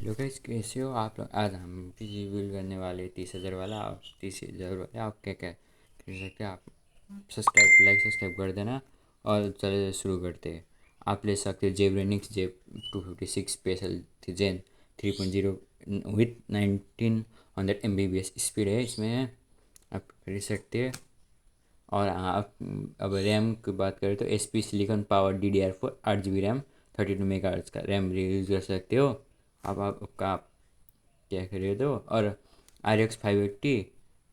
Hello guys, कैसे हो आप लोग। आज हम पीसी बिल्ड करने वाले 30,000 वाला। आप 30,000 वाले आप क्या क्या कर सकते हैं। आप सब्सक्राइब कर देना और चले शुरू करते हैं। आप ले सकते हैं Zebronics J256 special gen 3.0 with 1900 Mbps speed है इसमें। आप खरीद सकते हैं। और आप अब रैम की बात करें तो SP silicon power DDR4 8 GB RAM 32 megahertz का रैम यूज़ कर सकते हो। अब आपका क्या खरीदो। और RX 580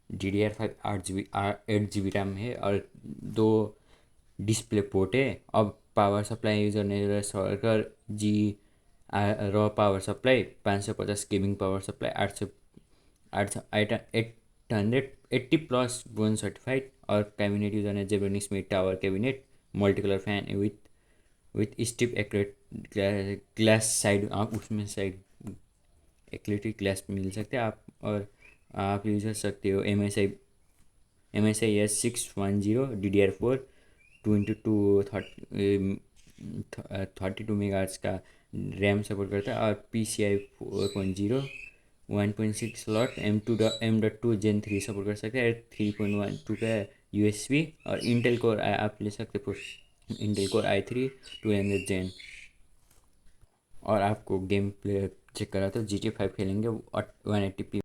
DDR5 8 GB रैम है और 2 डिस्प्ले पोर्ट है। अब पावर सप्लाई यूज़ करने सर्कर जी raw power supply 550 gaming power supply 880 plus bronze certified. और कैबिनेट यूज़ करने Zebronics mid tower cabinet multi colour fan with स्टिप एक्रेट ग्लास साइड। आप उसमें साइड एक्रेटिक ग्लास मिल सकते हैं आप। और आप यूज़ कर सकते हो MSI S610 DDR4 2x2 32 megahertz का रैम सपोर्ट करता है। और PCI 4.0 1.6 slot M.2 Gen 3 support कर सकते हैं। 3.12 का USB। और इंटेल कोर आप ले सकते हो इंटेल कोर i3 200 Gen। और आपको गेम प्ले चेक करा तो GTA 5 खेलेंगे 180p